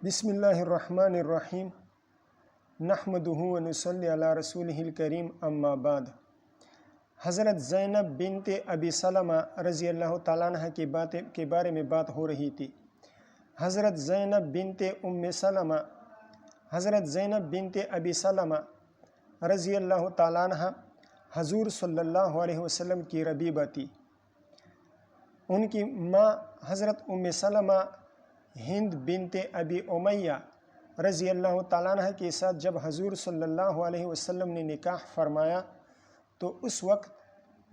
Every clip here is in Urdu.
بسم اللہ الرحمن الرحیم نحمدہ و نصلی علی رسولہ الکریم اما بعد۔ حضرت زینب بنت ابی سلمہ رضی اللہ تعالیٰ عنہ کے بارے میں بات ہو رہی تھی۔ حضرت زینب بنت ابی سلمہ رضی اللہ تعالیٰ عنہ حضور صلی اللہ علیہ وسلم کی ربیبہ تھی۔ ان کی ماں حضرت سلمہ ہند بنت ابی امیہ رضی اللہ تعالیٰ عنہ کے ساتھ جب حضور صلی اللہ علیہ وسلم نے نکاح فرمایا تو اس وقت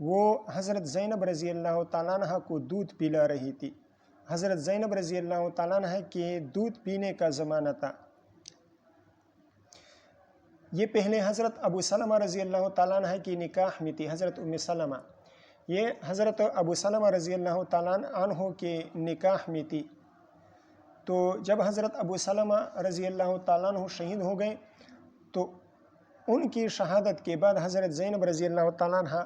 وہ حضرت زینب رضی اللہ تعالیٰ عنہ کو دودھ پلا رہی تھی۔ حضرت زینب رضی اللہ تعالیٰ عنہ کے دودھ پینے کا زمانہ تھا۔ یہ پہلے حضرت ابو سلمہ رضی اللہ تعالیٰ عنہ کی نکاح میں تھی، حضرت سلمہ۔ یہ حضرت ابو سلمہ رضی اللہ تعالیٰ عنہ کے نکاح میں تھی۔ تو جب حضرت ابو سلمہ رضی اللہ تعالیٰ عنہ شہید ہو گئے تو ان کی شہادت کے بعد حضرت زینب رضی اللہ تعالیٰ عنہ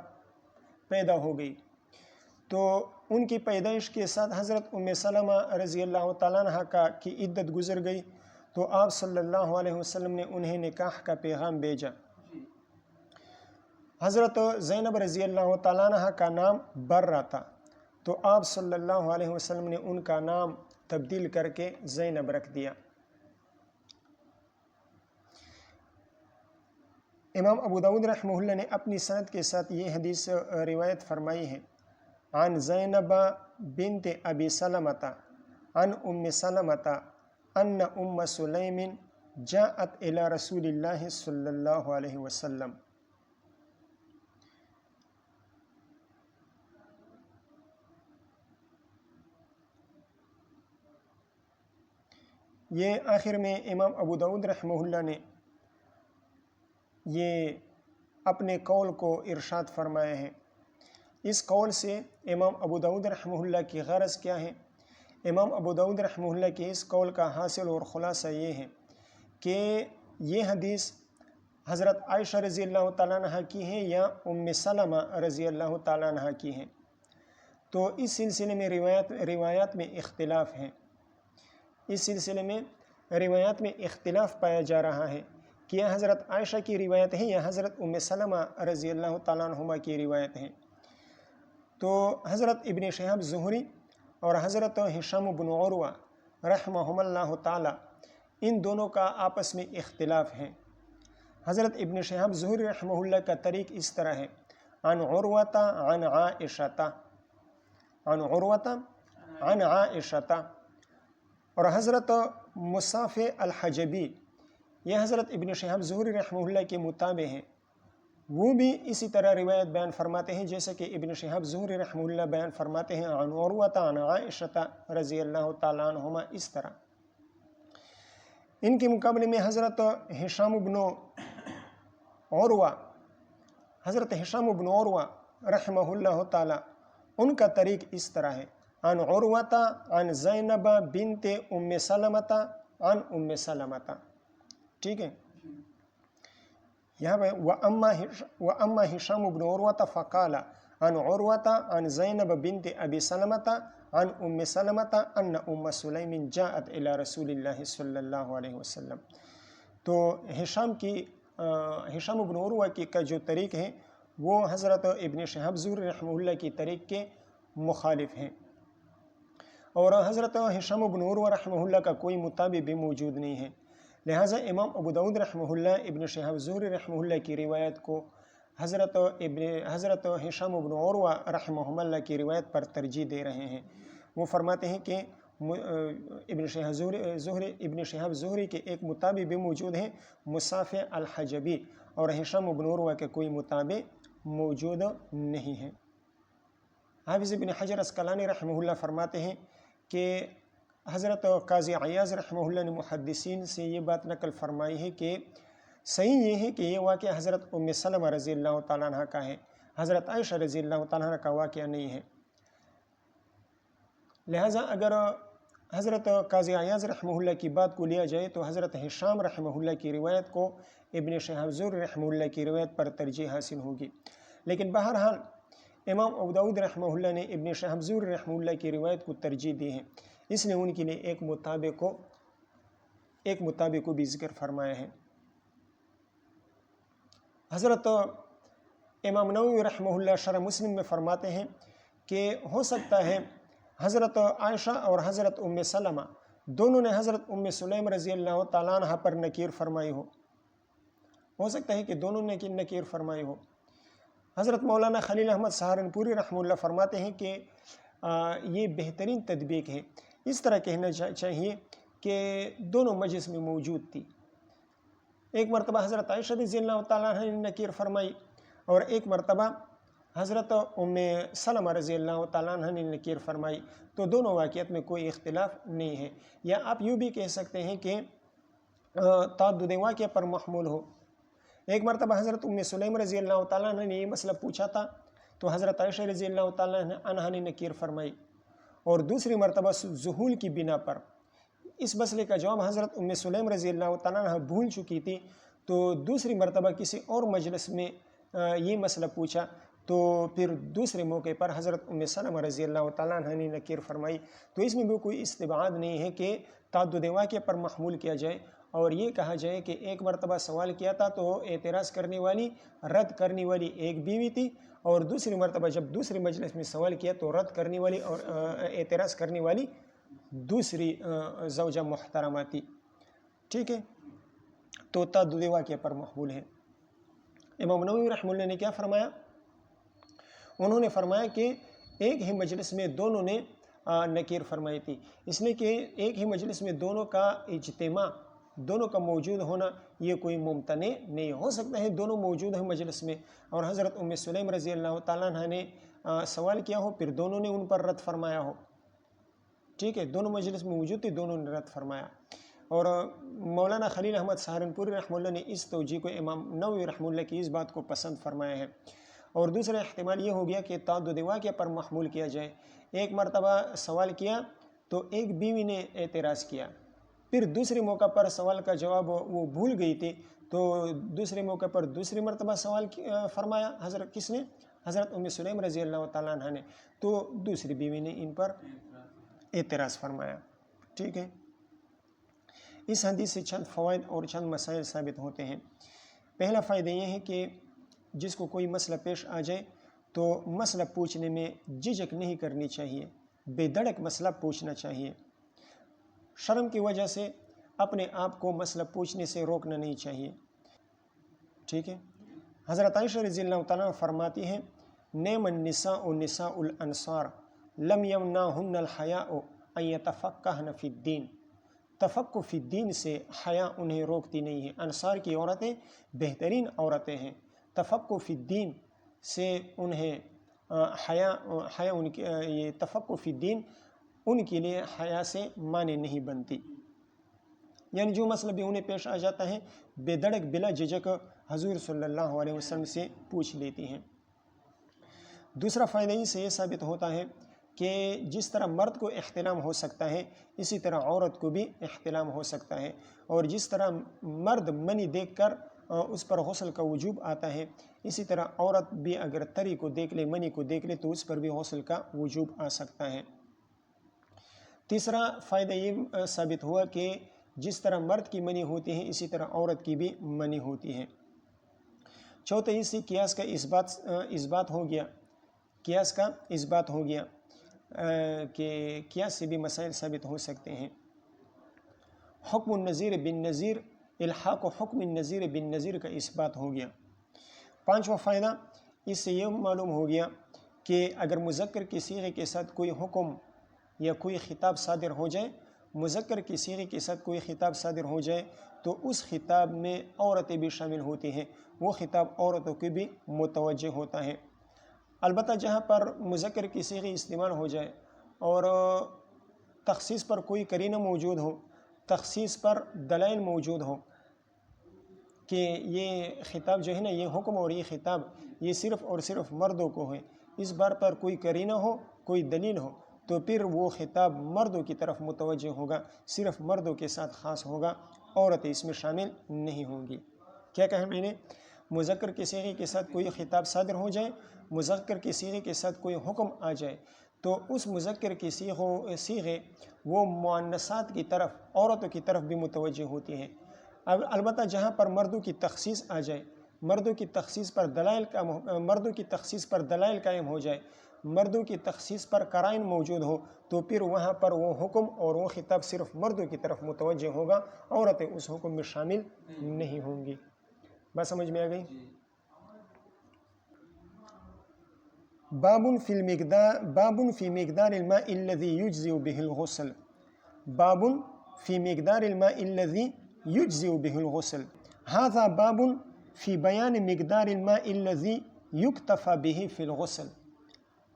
پیدا ہو گئی۔ تو ان کی پیدائش کے ساتھ حضرت سلمہ رضی اللہ تعالیٰ عنہ کی عدت گزر گئی تو آپ صلی اللہ علیہ وسلم نے انہیں نکاح کا پیغام بھیجا۔ حضرت زینب رضی اللہ تعالیٰ عنہ کا نام برہ تھا، تو آپ صلی اللہ علیہ وسلم نے ان کا نام تبدیل کر کے زینب رکھ دیا۔ امام ابو داود رحمہ اللہ نے اپنی سند کے ساتھ یہ حدیث روایت فرمائی ہے، عن زینب بنت ابی سلمۃ عن سلمۃ ان سلیم جاءت الى رسول اللہ صلی اللہ علیہ وسلم۔ یہ آخر میں امام ابو داود رحمہ اللہ نے یہ اپنے قول کو ارشاد فرمایا ہے۔ اس قول سے امام ابو داود رحمہ اللہ کی غرض کیا ہے؟ امام ابو داود رحمہ اللہ کے اس قول کا حاصل اور خلاصہ یہ ہے کہ یہ حدیث حضرت عائشہ رضی اللہ تعالیٰ عنہ کی ہے یا سلمہ رضی اللہ تعالیٰ عنہ کی ہے۔ تو اس سلسلے میں روایات میں اختلاف ہے۔ اس سلسلے میں روایات میں اختلاف پایا جا رہا ہے کہ یہ حضرت عائشہ کی روایت ہے یا حضرت سلمہ رضی اللہ تعالیٰ عنہما کی روایت ہے۔ تو حضرت ابن شہاب زہری اور حضرت ہشام بن عروہ رحمہم اللہ تعالیٰ ان دونوں کا آپس میں اختلاف ہے۔ حضرت ابن شہاب زہری رحمہ اللہ کا طریق اس طرح ہے، عن عروۃ عن عائشہ، عن عروۃ عن عائشہ۔ اور حضرت مصعب الحجبی یہ حضرت ابن شہاب زہری رحمہ اللہ کے متابع ہیں، وہ بھی اسی طرح روایت بیان فرماتے ہیں جیسے کہ ابن شہاب زہری رحمہ اللہ بیان فرماتے ہیں، عن عروۃ عن عائشہ رضی اللہ تعالیٰ عنہما، اس طرح۔ ان کے مقابلے میں حضرت ہشام بن عروہ رحمہ اللہ تعالیٰ ان کا طریق اس طرح ہے، عن عروۃ عن زینب بنت سلمۃ عن سلمۃ۔ ٹھیک ہے، یہاں پہ وَأَمَّا هِشَامُ بْنُ عُرْوَةَ فَقَالَ عن عُرْوَةَ عن زینب بنت ابی سلمۃ عن سلمۃ ان سلیم جاءت الى رسول اللہ صلی اللہ علیہ وسلم۔ تو ہشام بن عروہ کا جو طریق ہے وہ حضرت ابن شہاب زہری رحمہ اللہ کی طریق کے مخالف ہیں، اور حضرت ہشام بن عروہ رحمہ اللہ کا کوئی متابع بھی موجود نہیں ہے۔ لہٰذا امام ابو داود رحمہ اللہ ابن شہاب زہری رحمہ اللہ کی روایت کو حضرت ہشام بن عروہ رحمہ اللہ کی روایت پر ترجیح دے رہے ہیں۔ وہ فرماتے ہیں کہ ابن شہاب زہری کے ایک متابع بھی موجود ہیں، مصعب الحجبی، اور ہشام بن عروہ کے کوئی متابع موجود نہیں ہے۔ حافظ ابن حجر عسقلانی رحمہ اللہ فرماتے ہیں کہ حضرت قاضی عیاض رحمہ اللہ نے محدثین سے یہ بات نقل فرمائی ہے کہ صحیح یہ ہے کہ یہ واقعہ حضرت سلمہ رضی اللہ تعالیٰ عنہ کا ہے، حضرت عائشہ رضی اللہ تعالیٰ عنہ کا واقعہ نہیں ہے۔ لہٰذا اگر حضرت قاضی عیاض رحمہ اللہ کی بات کو لیا جائے تو حضرت ہشام رحمہ اللہ کی روایت کو ابن شہاب زہری رحمہ اللہ کی روایت پر ترجیح حاصل ہوگی۔ لیکن بہرحال امام ابو داود رحمہ اللہ نے ابن شہاب زہری رحمہ اللہ کی روایت کو ترجیح دی ہے، اس لیے ان کے لیے ایک متابع کو ایک مطابع کو بھی ذکر فرمایا ہے۔ حضرت امام نووی رحمہ اللہ شرح مسلم میں فرماتے ہیں کہ ہو سکتا ہے حضرت عائشہ اور حضرت ام سلمہ دونوں نے حضرت ام سلیم رضی اللہ تعالیٰ عنہ پر نکیر فرمائی ہو سکتا ہے کہ دونوں نے نکیر فرمائی ہو۔ حضرت مولانا خلیل احمد سہارنپوری رحمہ اللہ فرماتے ہیں کہ یہ بہترین تطبیق ہے، اس طرح کہنا چاہیے کہ دونوں مجلس میں موجود تھی۔ ایک مرتبہ حضرت عائشہ رضی اللہ تعالیٰ عنہ نے نکیر فرمائی اور ایک مرتبہ حضرت ام سلمہ رضی اللہ تعالیٰ عنہ نے نکیر فرمائی، تو دونوں واقعات میں کوئی اختلاف نہیں ہے۔ یا آپ یوں بھی کہہ سکتے ہیں کہ تعدد واقعہ پر محمول ہو۔ ایک مرتبہ حضرت ام سلیم رضی اللہ تعالیٰ عنہ نے یہ مسئلہ پوچھا تھا تو حضرت عائشہ رضی اللہ تعالیٰ عنہ نے نکیر فرمائی، اور دوسری مرتبہ ذہول کی بنا پر اس مسئلے کا جواب حضرت ام سلیم رضی اللہ تعالیٰ عنہ بھول چکی تھی، تو دوسری مرتبہ کسی اور مجلس میں یہ مسئلہ پوچھا، تو پھر دوسرے موقع پر حضرت ام سلمہ رضی اللہ تعالیٰ عنہ نے نکیر فرمائی۔ تو اس میں بھی کوئی استبعاد نہیں ہے کہ تعدد واقعہ پر محمول کیا جائے اور یہ کہا جائے کہ ایک مرتبہ سوال کیا تھا تو اعتراض کرنے والی رد کرنے والی ایک بیوی تھی، اور دوسری مرتبہ جب دوسری مجلس میں سوال کیا تو رد کرنے والی اور اعتراض کرنے والی دوسری زوجہ محترمہ تھی۔ ٹھیک ہے، تو تعدد واقعہ پر محمول ہے۔ امام نووی رحمہ اللہ نے کیا فرمایا؟ انہوں نے فرمایا کہ ایک ہی مجلس میں دونوں نے نکیر فرمائی تھی، اس لیے کہ ایک ہی مجلس میں دونوں کا اجتماع، دونوں کا موجود ہونا یہ کوئی ممتنع نہیں ہو سکتا ہے دونوں موجود ہیں مجلس میں، اور حضرت ام سلیم رضی اللہ تعالیٰ عنہ نے سوال کیا ہو پھر دونوں نے ان پر رد فرمایا ہو۔ ٹھیک ہے، دونوں مجلس میں موجود تھی، دونوں نے رد فرمایا۔ اور مولانا خلیل احمد سہارنپوری رحمہ اللہ نے اس توجیہ کو امام نووی رحمہ اللہ کی اس بات کو پسند فرمایا ہے۔ اور دوسرا احتمال یہ ہو گیا کہ تعدد واقعہ پر محمول کیا جائے، ایک مرتبہ سوال کیا تو ایک بیوی نے اعتراض کیا، پھر دوسرے موقع پر سوال کا جواب وہ بھول گئی تھی، تو دوسرے موقع پر دوسری مرتبہ سوال فرمایا حضرت کس نے؟ حضرت ام سلیم رضی اللہ تعالیٰ عنہ نے، تو دوسری بیوی نے ان پر اعتراض فرمایا۔ ٹھیک ہے، اس حدیث سے چند فوائد اور چند مسائل ثابت ہوتے ہیں۔ پہلا فائدہ یہ ہے کہ جس کو کوئی مسئلہ پیش آ جائے تو مسئلہ پوچھنے میں جھجک نہیں کرنی چاہیے، بے دھڑک مسئلہ پوچھنا چاہیے۔ شرم کی وجہ سے اپنے آپ کو مسئلہ پوچھنے سے روکنا نہیں چاہیے۔ ٹھیک ہے، حضرت عائشہ رضی اللہ تعالیٰ فرماتی ہیں نعم النساء نساء الانصار لم یمنعہن الحیاء ان یتفقہن فی الدین۔ تفقہ فی الدین سے حیا انہیں روکتی نہیں ہے۔ انصار کی عورتیں بہترین عورتیں ہیں، تفقہ فی الدین سے انہیں حیا ان کی یہ تفقہ فی الدین ان کے لیے حیا سے معنی نہیں بنتی، یعنی جو مسئلہ بھی انہیں پیش آ جاتا ہے بے دھڑک بلا جھجک حضور صلی اللہ علیہ وسلم سے پوچھ لیتی ہیں۔ دوسرا فائدہ اس سے یہ ثابت ہوتا ہے کہ جس طرح مرد کو احتلام ہو سکتا ہے اسی طرح عورت کو بھی احتلام ہو سکتا ہے، اور جس طرح مرد منی دیکھ کر اس پر غسل کا وجوب آتا ہے، اسی طرح عورت بھی اگر تری کو دیکھ لے، منی کو دیکھ لے، تو اس پر بھی غسل کا وجوب آ سکتا ہے۔ تیسرا فائدہ یہ ثابت ہوا کہ جس طرح مرد کی منی ہوتی ہے اسی طرح عورت کی بھی منی ہوتی ہے۔ چوتھا اس سے قیاس کا اس بات ہو گیا، قیاس کا اس بات ہو گیا کہ قیاس سے بھی مسائل ثابت ہو سکتے ہیں۔ حکم النظیر بن نظیر، الحاق و حکم النظیر بن نظیر کا اس بات ہو گیا۔ پانچواں فائدہ اس سے یہ معلوم ہو گیا کہ اگر مذکر کی صیغے کے ساتھ کوئی حکم یا کوئی خطاب صادر ہو جائے، مذکر کی صیغے کے ساتھ کوئی خطاب صادر ہو جائے تو اس خطاب میں عورتیں بھی شامل ہوتی ہیں، وہ خطاب عورتوں کی بھی متوجہ ہوتا ہے۔ البتہ جہاں پر مذکر کی صیغے استعمال ہو جائے اور تخصیص پر کوئی قرینہ موجود ہو، تخصیص پر دلائل موجود ہو کہ یہ خطاب جو ہے نا، یہ حکم اور یہ خطاب یہ صرف اور صرف مردوں کو ہے، اس بار پر کوئی قرینہ ہو، کوئی دلیل ہو، تو پھر وہ خطاب مردوں کی طرف متوجہ ہوگا، صرف مردوں کے ساتھ خاص ہوگا، عورتیں اس میں شامل نہیں ہوں گی۔ کیا کہا میں نے؟ مذکر کے صیغے کے ساتھ کوئی خطاب صادر ہو جائے، مذکر کے صیغے کے ساتھ کوئی حکم آ جائے تو اس مذکر کی صیغے وہ مؤنثات کی طرف، عورتوں کی طرف بھی متوجہ ہوتی ہیں۔ اب البتہ جہاں پر مردوں کی تخصیص آ جائے، مردوں کی تخصیص پر دلائل قائم ہو جائے، مردوں کی تخصیص پر قرائن موجود ہو، تو پھر وہاں پر وہ حکم اور وہ خطاب صرف مردوں کی طرف متوجہ ہوگا، عورتیں اس حکم میں شامل نہیں ہوں گی۔ بات سمجھ میں آ گئی؟ باب فی مقدار الماء الذي يجزئ به الغسل، باب فی مقدار الماء الذي يجزئ به الغسل، هذا باب في بيان مقدار الماء الذي يكتفى به في الغسل،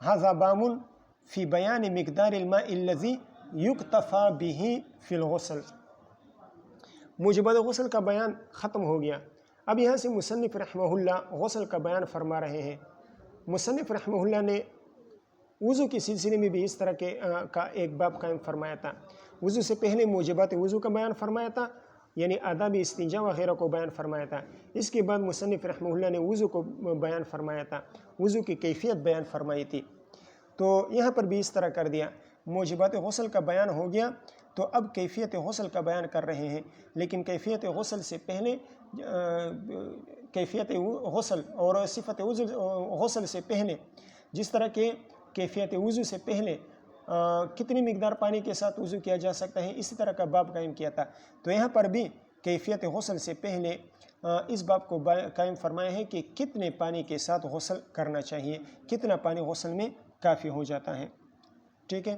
هذا باب في بيان مقدار الماء الذي يكتفى به في الغسل۔ موجبات غسل کا بیان ختم ہو گیا۔ اب یہاں سے مصنف رحمہ اللہ غسل کا بیان فرما رہے ہیں۔ مصنف رحمہ اللہ نے وضو کے سلسلے میں بھی اس طرح کا ایک باب قائم فرمایا تھا۔ وضو سے پہلے موجبات وضو کا بیان فرمایا تھا، یعنی آداب استنجا وغیرہ کو بیان فرمایا تھا۔ اس کے بعد مصنف رحمہ اللہ نے وضو کو بیان فرمایا تھا، وضو کی کیفیت بیان فرمائی تھی۔ تو یہاں پر بھی اس طرح کر دیا، موجبات غسل کا بیان ہو گیا، تو اب کیفیت غسل کا بیان کر رہے ہیں۔ لیکن کیفیت غسل سے پہلے، کیفیت غسل اور صفت غسل سے پہلے، جس طرح کہ کیفیت وضو سے پہلے کتنی مقدار پانی کے ساتھ وضو کیا جا سکتا ہے، اسی طرح کا باب قائم کیا تھا۔ تو یہاں پر بھی کیفیت غسل سے پہلے اس باب کو قائم فرمایا ہے کہ کتنے پانی کے ساتھ غسل کرنا چاہیے، کتنا پانی غسل میں کافی ہو جاتا ہے۔ ٹھیک ہے۔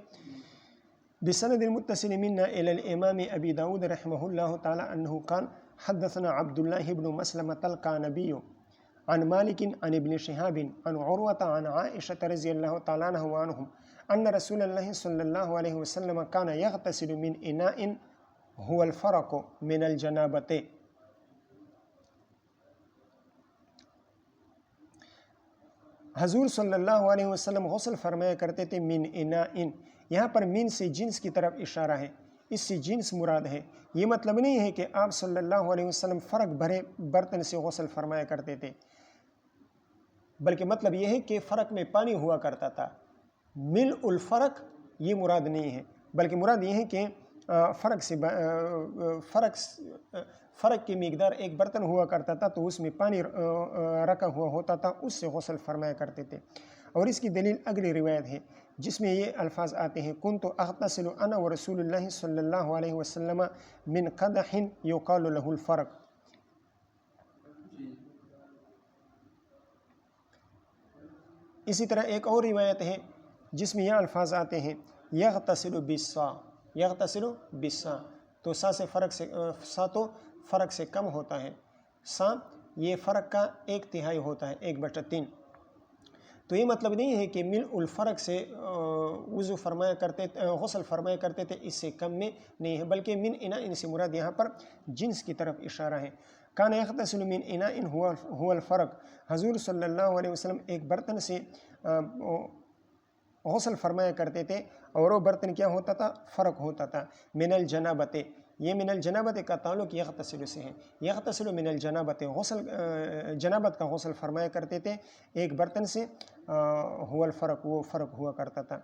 بسند المتصل منا الى الامام ابی داود رحمہ اللہ تعالی انہ قال حدثنا عبد الله بن مسلمة القعنبي عن مالك عن ابن شهاب عن عروة عن عائشة رضي الله تعالى عنها وعنهم أن رسول الله صلى الله عليه وسلم كان يغتسل من إناء هو الفرق من الجنابة۔ حضور صلی اللہ علیہ وسلم غسل فرمایا کرتے تھے من اناء، یہاں پر من سے جنس کی طرف اشارہ ہے، اس سے جنس مراد ہے۔ یہ مطلب نہیں ہے کہ آپ صلی اللہ علیہ وسلم فرق بھرے برتن سے غسل فرمایا کرتے تھے، بلکہ مطلب یہ ہے کہ فرق میں پانی ہوا کرتا تھا۔ مل الفرق یہ مراد نہیں ہے، بلکہ مراد یہ ہے کہ فرق کی مقدار ایک برتن ہوا کرتا تھا تو اس میں پانی رکھا ہوا ہوتا تھا، اس سے غسل فرمایا کرتے تھے۔ اور اس کی دلیل اگلی روایت ہے جس میں یہ الفاظ آتے ہیں کنت اغتسل انا ورسول اللہ صلی اللہ علیہ وسلم من قدح یقال له الفرق۔ اسی طرح ایک اور روایت ہے جس میں یہ الفاظ آتے ہیں یغتسل بالصاع، یغتسل بالصاع، تو سا تو فرق سے کم ہوتا ہے، سا یہ فرق کا 1/3 ہوتا ہے، 1/3۔ تو یہ مطلب نہیں ہے کہ مل الفرق سے وضو فرمایا کرتے غسل فرمایا کرتے تھے، اس سے کم میں نہیں ہے، بلکہ من اناء ان سے مراد یہاں پر جنس کی طرف اشارہ ہے۔ کان یغتسل من اناء هو الفرق، حضور صلی اللہ علیہ وسلم ایک برتن سے غسل فرمایا کرتے تھے، اور وہ برتن کیا ہوتا تھا؟ فرق ہوتا تھا۔ من الجنابت، یہ من الجنابت کا تعلق یغتسل سے ہے، یغتسل من الجنابت، جنابت کا غسل فرمایا کرتے تھے ایک برتن سے، هو الفرق، وہ فرق ہوا کرتا تھا۔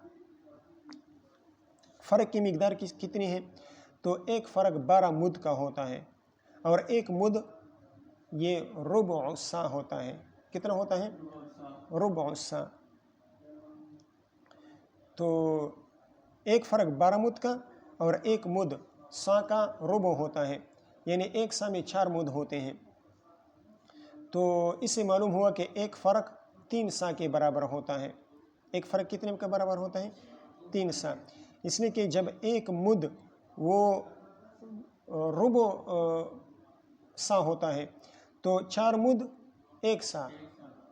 فرق کی مقدار کتنی ہے؟ تو ایک فرق 12 مد کا ہوتا ہے، اور ایک مد یہ ربع سا ہوتا ہے۔ کتنا ہوتا ہے؟ ربع سا۔ تو ایک فرق 12 مد کا اور ایک مد سا کا ربع ہوتا ہے، یعنی ایک سا میں 4 مد ہوتے ہیں۔ تو اس سے معلوم ہوا کہ ایک فرق 3 سا کے برابر ہوتا ہے۔ ایک فرق کتنے کے برابر ہوتا ہے؟ 3 سا۔ اس لیے کہ جب ایک مد وہ ربع سا ہوتا ہے تو 4 مد 1 سا،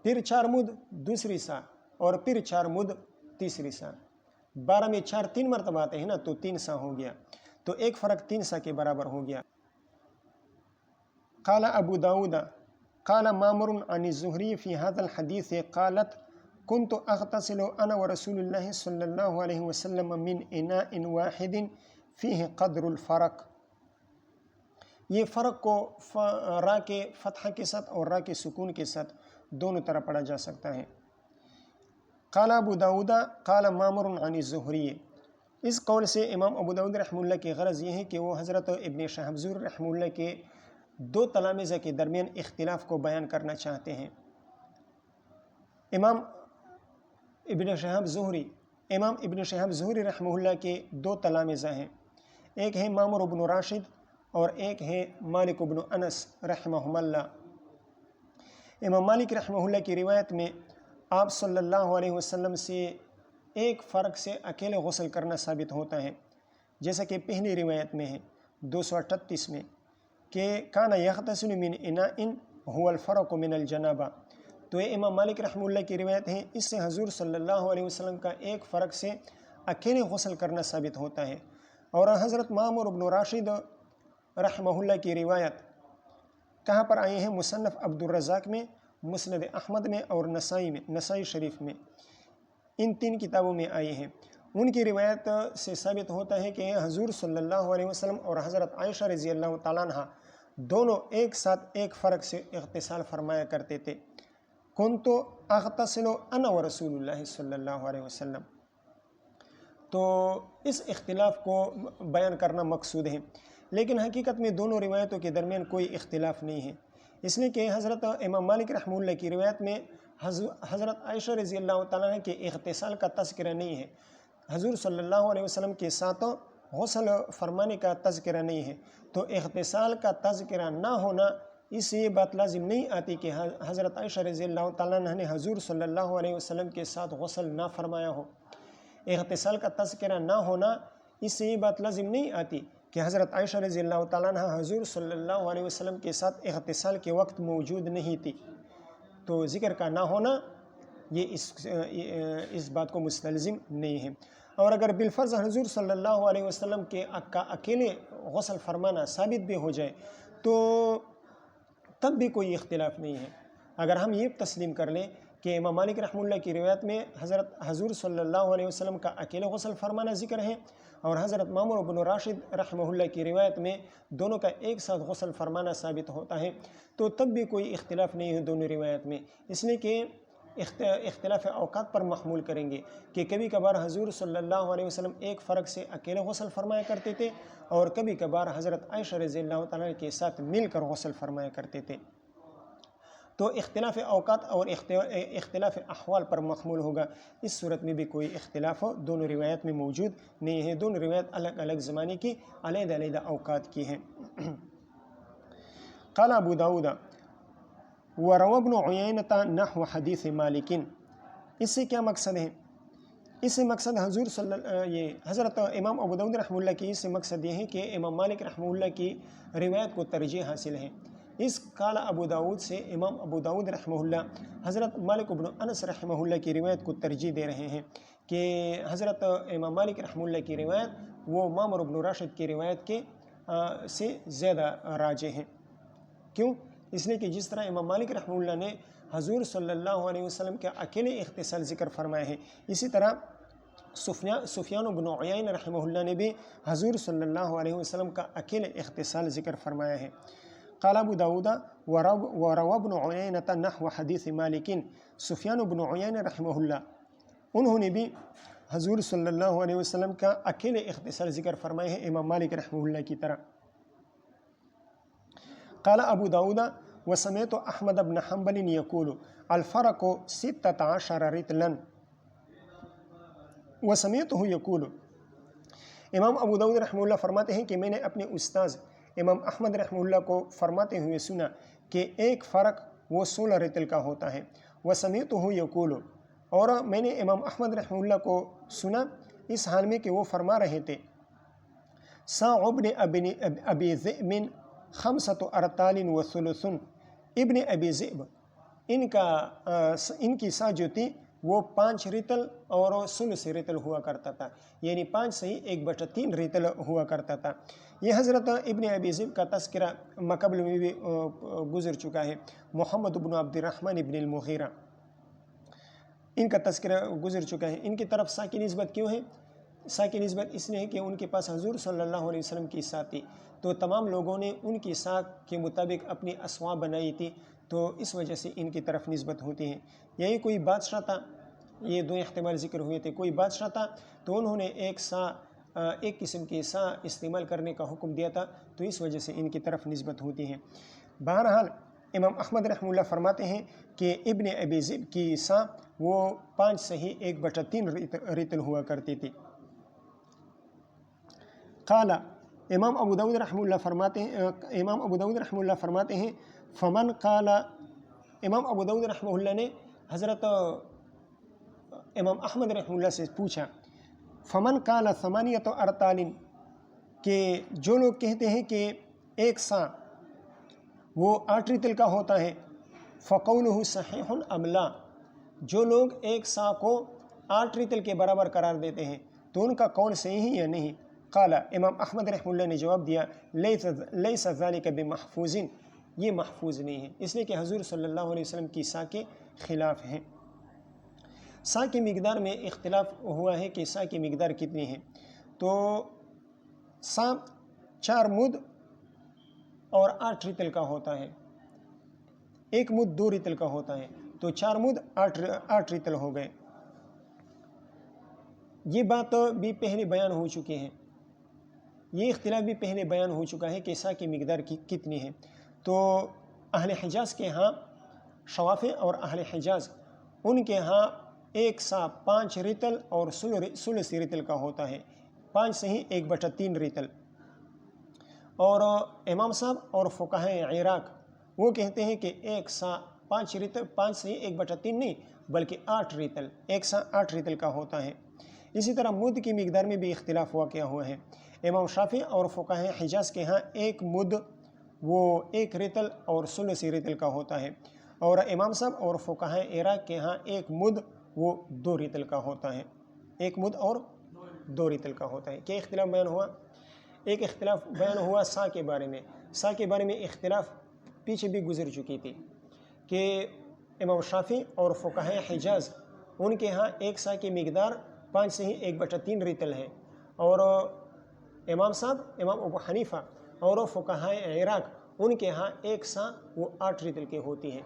پھر 4 مد دوسری سا، اور پھر 4 مد تیسری سا۔ 12 میں 4 3 مرتبہ آتے ہیں نا، تو 3 سا ہو گیا، تو ایک فرق 3 سا کے برابر ہو گیا۔ قال ابو داود قال معمر عن الزهري في هذا الحديث قالت كنت اغتسل انا ورسول الله صلى الله عليه وسلم من اناء واحد فيه قدر الفرق۔ یہ فرق کو را کے فتحہ کے ساتھ اور را کے سکون کے ساتھ دونوں طرح پڑھا جا سکتا ہے۔ قال ابو داود قال معمر عن الزہری، اس قول سے امام ابو داود رحمہ اللہ کی غرض یہ ہے کہ وہ حضرت ابن شہاب زہری رحمہ اللہ کے دو تلامذہ کے درمیان اختلاف کو بیان کرنا چاہتے ہیں۔ امام ابن شہاب زہری رحمہ اللہ کے دو تلامذہ ہیں، ایک ہے معمر بن راشد اور ایک ہے مالک بن انس رحمہ اللہ۔ امام مالک رحمہ اللہ کی روایت میں آپ صلی اللہ علیہ وسلم سے ایک فرق سے اکیلے غسل کرنا ثابت ہوتا ہے، جیسا کہ پہلی روایت میں ہے 238 میں کہ کانا یغتسل من اناء هو الفرق من الجنابہ۔ تو یہ امام مالک رحمہ اللہ کی روایت ہے، اس سے حضور صلی اللہ علیہ وسلم کا ایک فرق سے اکیلے غسل کرنا ثابت ہوتا ہے۔ اور حضرت معمر بن راشد رحمہ اللہ کی روایت کہاں پر آئی ہیں؟ مصنف عبد الرزاق میں، مسند احمد میں اور نسائی شریف میں، ان تین کتابوں میں آئی ہیں۔ ان کی روایت سے ثابت ہوتا ہے کہ حضور صلی اللہ علیہ وسلم اور حضرت عائشہ رضی اللہ تعالیٰ عنہ دونوں ایک ساتھ ایک فرق سے اغتسال فرمایا کرتے تھے۔ کنت اغتسل انا ورسول اللہ صلی اللہ علیہ وسلم۔ تو اس اختلاف کو بیان کرنا مقصود ہے، لیکن حقیقت میں دونوں روایتوں کے درمیان کوئی اختلاف نہیں ہے، اس لیے کہ حضرت امام مالک رحمہ اللہ کی روایت میں حضرت عائشہ رضی اللہ تعالیٰ عنہ کے اغتسال کا تذکرہ نہیں ہے، حضور صلی اللہ علیہ وسلم کے ساتھ غسل فرمانے کا تذکرہ نہیں ہے۔ تو اغتسال کا تذکرہ نہ ہونا، اس سے یہ بات لازم نہیں آتی کہ حضرت عائشہ رضی اللہ تعالیٰ عنہ نے حضور صلی اللہ علیہ وسلم کے ساتھ غسل نہ فرمایا ہو۔ اغتسال کا تذکرہ نہ ہونا، اس سے یہ بات لازم نہیں آتی کہ حضرت عائشہ رضی اللہ تعالیٰ عنہ حضور صلی اللہ علیہ وسلم کے ساتھ اغتسال کے وقت موجود نہیں تھی۔ تو ذکر کا نہ ہونا یہ اس بات کو مستلزم نہیں ہے۔ اور اگر بالفرض حضور صلی اللہ علیہ وسلم کے اکیلے غسل فرمانا ثابت بھی ہو جائے تو تب بھی کوئی اختلاف نہیں ہے۔ اگر ہم یہ تسلیم کر لیں کہ امام مالک رحمہ اللہ کی روایت میں حضور صلی اللہ علیہ وسلم کا اکیلے غسل فرمانا ذکر ہے، اور حضرت معمر بن راشد رحمہ اللہ کی روایت میں دونوں کا ایک ساتھ غسل فرمانا ثابت ہوتا ہے، تو تب بھی کوئی اختلاف نہیں ہے دونوں روایت میں، اس لیے کہ اختلاف اوقات پر محمول کریں گے کہ کبھی کبھار حضور صلی اللہ علیہ وسلم ایک فرق سے اکیلے غسل فرمایا کرتے تھے، اور کبھی کبھار حضرت عائشہ رضی اللہ تعالیٰ کے ساتھ مل کر غسل فرمایا کرتے تھے۔ تو اختلاف اوقات اور اختلاف احوال پر محمول ہوگا، اس صورت میں بھی کوئی اختلاف دونوں روایت میں موجود نہیں ہے، دونوں روایت الگ الگ زمانے کی، علیحدہ علیحدہ اوقات کی ہیں۔ قال ابو داود وروى ابن عيينة نحو حدیث مالک، اس سے کیا مقصد ہے؟ اس سے مقصد حضرت امام ابو داود رحمہ اللہ کی اس سے مقصد یہ ہے کہ امام مالک رحمہ اللہ کی روایت کو ترجیح حاصل ہے۔ اس قال ابو داود سے امام ابو داود رحمہ اللہ حضرت مالک بن انس رحمہ اللہ کی روایت کو ترجیح دے رہے ہیں کہ حضرت امام مالک رحمہ اللہ کی روایت وہ معمر بن راشد کی روایت کے سے زیادہ راجح ہیں۔ کیوں؟ اس لیے کہ جس طرح امام مالک رحمہ اللہ نے حضور صلی اللہ علیہ وسلم کے اکیلے اغتسال ذکر فرمائے ہیں، اسی طرح سفیان بن عیینہ رحمہ اللہ نے بھی حضور صلی اللہ علیہ وسلم کا اکیلے اغتسال ذکر فرمایا ہے۔ قال ابو داود وروى ابن عيينة نحو حدیث مالک، سفیان بن عیینہ رحمہ اللہ انہوں نے بھی حضور صلی اللہ علیہ وسلم کا اکیلے اغتسال ذکر فرمائے ہیں امام مالک رحمہ اللہ کی طرح۔ قال ابو داود وسمعت احمد بن حنبل يقول الفرق 16 رطلا وسمعته يقول، امام ابو داود رحمہ اللہ فرماتے ہیں کہ میں نے اپنے استاذ امام احمد رحمہ اللہ کو فرماتے ہوئے سنا کہ ایک فرق وہ 16 رطل کا ہوتا ہے۔ وسمعته يقول، اور میں نے امام احمد رحمہ اللہ کو سنا اس حال میں کہ وہ فرما رہے تھے ساع ابن ابی ذئب 5 ارطال وثلث، ابن ابی ذئب ان کی سا جو تھی وہ 5 رطل اور ثلث رطل ہوا کرتا تھا، یعنی 5 صحیح 1/3 رطل ہوا کرتا تھا۔ یہ حضرت ابن ابی ذئب کا تذکرہ مقبل میں بھی گزر چکا ہے، محمد بن عبد الرحمن ابن المغیرہ، ان کا تذکرہ گزر چکا ہے۔ ان کی طرف سا کی نسبت کیوں ہے؟ سا کی نسبت اس لیے ہے کہ ان کے پاس حضور صلی اللہ علیہ وسلم کی سا تھی، تو تمام لوگوں نے ان کی سا کے مطابق اپنی اسوا بنائی تھی، تو اس وجہ سے ان کی طرف نسبت ہوتی ہے۔ یہی کوئی بادشاہ تھا یہ دو احتمال ذکر ہوئے تھے. کوئی بادشاہ تھا تو انہوں نے ایک قسم کی سا استعمال کرنے کا حکم دیا تھا، تو اس وجہ سے ان کی طرف نسبت ہوتی ہے. بہرحال امام احمد رحمہ اللہ فرماتے ہیں کہ ابن ابی ذئب کی سا وہ 5/1/3 رطل ہوا کرتی تھی. قال امام ابو داؤد رحمہ اللہ فرماتے ہیں فمن قال، امام ابو داؤد رحمہ اللہ نے حضرت امام احمد رحمہ اللہ سے پوچھا فمن قال 8 ارطال، کہ جو لوگ کہتے ہیں کہ ایک سا وہ 8 رطل کا ہوتا ہے، فقولہ صحیح ام لا، جو لوگ ایک سا کو 8 رطل کے برابر قرار دیتے ہیں تو ان کا قول صحیح ہے یا نہیں؟ قال، امام احمد رحمہ اللہ نے جواب دیا لیس ذالک بمحفوظ، یہ محفوظ نہیں ہے، اس لیے کہ حضور صلی اللہ علیہ وسلم کی سا کے خلاف ہیں. سا کی مقدار میں اختلاف ہوا ہے کہ سا کی مقدار کتنی ہے. تو سا 4 مد اور 8 رطل کا ہوتا ہے، 1 مد 2 رطل کا ہوتا ہے، تو 4 مد 8 رطل ہو گئے. یہ بات بھی پہلے بیان ہو چکی ہے، یہ اختلاف بھی پہلے بیان ہو چکا ہے کہ سا کی مقدار کتنی ہے. تو اہل حجاز کے ہاں، شوافع اور اہل حجاز، ان کے ہاں ایک سا 5 رطل اور ثلث رطل کا ہوتا ہے، 5 صحیح 1/3 رطل. اور امام صاحب اور فقہائے عراق وہ کہتے ہیں کہ ایک سا 5 رطل، 5 صحیح 1/3 نہیں بلکہ 8 رطل، ایک سا 8 رطل کا ہوتا ہے. اسی طرح مد کی مقدار میں بھی اختلاف واقع ہوا ہے. امام شافعی اور فقہائے حجاز کے ہاں 1 مد وہ 1 رطل اور ثلث رطل کا ہوتا ہے، اور امام صاحب اور فقہائے عراق کے ہاں 1 مد وہ 2 رطل کا ہوتا ہے، 1 مد اور 2 رطل کا ہوتا ہے. کیا اختلاف بیان ہوا؟ ایک اختلاف بیان ہوا سا کے بارے میں. سا کے بارے میں اختلاف پیچھے بھی گزر چکی تھی کہ امام شافعی اور فقہائے حجاز ان کے ہاں ایک سا کی مقدار 5 صحیح 1/3 رطل ہے، اور امام صاحب، امام ابو حنیفہ اور فقہائے عراق ان کے ہاں ایک سا وہ 8 رطل کے ہوتی ہے.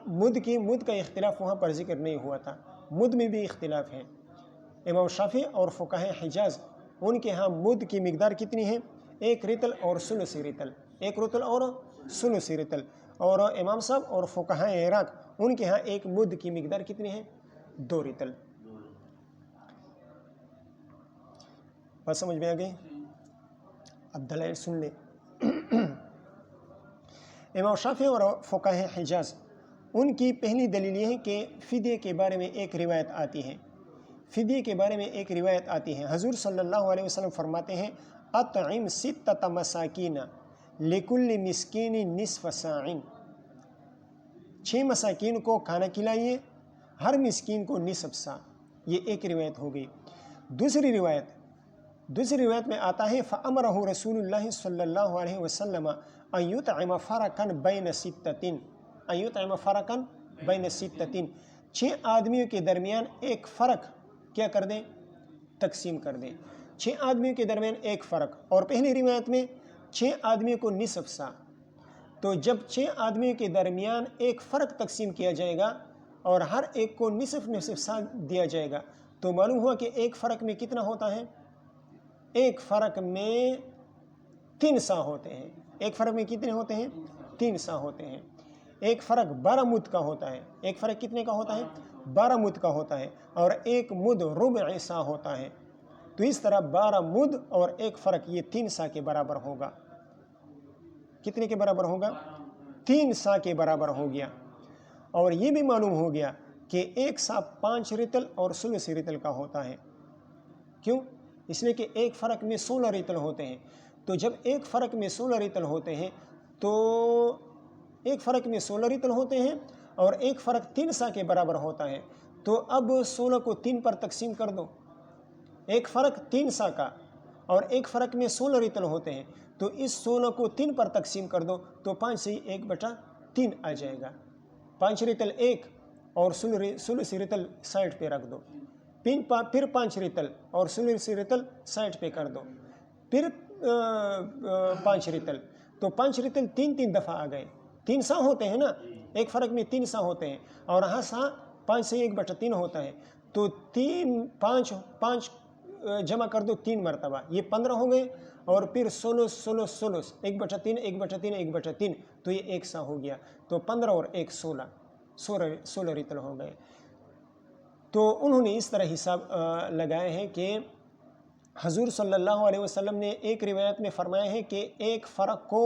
مد کا اختلاف وہاں پر ذکر نہیں ہوا تھا، مد میں بھی اختلاف ہے. امام شافعی اور فقہائے حجاز ان کے ہاں مد کی مقدار کتنی ہے؟ 1 رطل اور ثلث رطل، 1 رطل اور ثلث رطل. اور امام صاحب اور فقہائے عراق ان کے ہاں 1 مد کی مقدار کتنی ہے؟ 2 رطل. بات سمجھ میں آ گئی؟ اب دلائل سن لیں. امام شافعی اور فقہائے حجاز ان کی پہلی دلیل یہ ہے کہ فدیے کے بارے میں ایک روایت آتی ہے. فدیے کے بارے میں ایک روایت آتی ہے، حضور صلی اللہ علیہ وسلم فرماتے ہیں اطعم 6 مساکین لکل مسکین نصف صاع، 6 مساکین کو کھانا کھلائیے، ہر مسکین کو نصف سا. یہ ایک روایت ہو گئی. دوسری روایت میں آتا ہے فَأَمَرَهُ رسول اللہ صلی اللہ علیہ وسلم أَن يُطْعِمَ فَرَقًا بَيْنَ 6، 6 آدمیوں کے درمیان ایک فرق کیا کر دیں؟ تقسیم کر دیں. 6 آدمیوں کے درمیان ایک فرق، اور پہلی روایت میں 6 آدمیوں کو نصف سا. تو جب 6 آدمیوں کے درمیان ایک فرق تقسیم کیا جائے گا اور ہر ایک کو نصف سا دیا جائے گا، تو معلوم ہوا کہ ایک فرق میں کتنا ہوتا ہے؟ ایک فرق میں 3 سا ہوتے ہیں. ایک فرق میں کتنے ہوتے ہیں؟ 3 سا ہوتے ہیں. ایک فرق 12 مد کا ہوتا ہے. ایک فرق کتنے کا ہوتا ہے؟ 12 مد کا ہوتا ہے، اور 1 مد ربع سا ہوتا ہے. تو اس طرح 12 مد اور ایک فرق یہ 3 سا کے برابر ہوگا. کتنے کے برابر ہوگا؟ 3 سا کے برابر ہو گیا. اور یہ بھی معلوم ہو گیا کہ ایک سا 5 رطل اور ثلث رطل کا ہوتا ہے. کیوں؟ اس لیے کہ ایک فرق میں 16 رطل ہوتے ہیں. تو جب ایک فرق میں 16 رطل ہوتے ہیں تو ایک فرق میں 16 رطل ہوتے ہیں اور ایک فرق 3 سا کے برابر ہوتا ہے. تو اب 16 کو 3 پر تقسیم کر دو. ایک فرق 3 سا کا اور ایک فرق میں 16 رطل ہوتے ہیں، تو اس 16 کو 3 پر تقسیم کر دو تو 5 سے 1/3 آ جائے گا. 5 رطل 1 اور ثلث رطل سائڈ پہ رکھ دو. پھر 5 رطل اور ثلث رطل سائڈ پہ کر دو. پھر 5 رطل، تو 5 رطل 3 دفعہ آ گئے. 3 سا ہوتے ہیں نا، ایک فرق میں 3 سا ہوتے ہیں، اور ہاں سا 5 سے 1/3 ہوتا ہے، تو 5 جمع کر دو 3 مرتبہ، یہ 15 ہو گئے، اور پھر 16 1/3 1/3 1/3، تو یہ 1 سا ہو گیا، تو 15 اور 1 16 ریتل ہو گئے۔ تو انہوں نے اس طرح حساب لگائے ہیں کہ حضور صلی اللہ علیہ وسلم نے ایک روایت میں فرمایا ہے کہ ایک فرق کو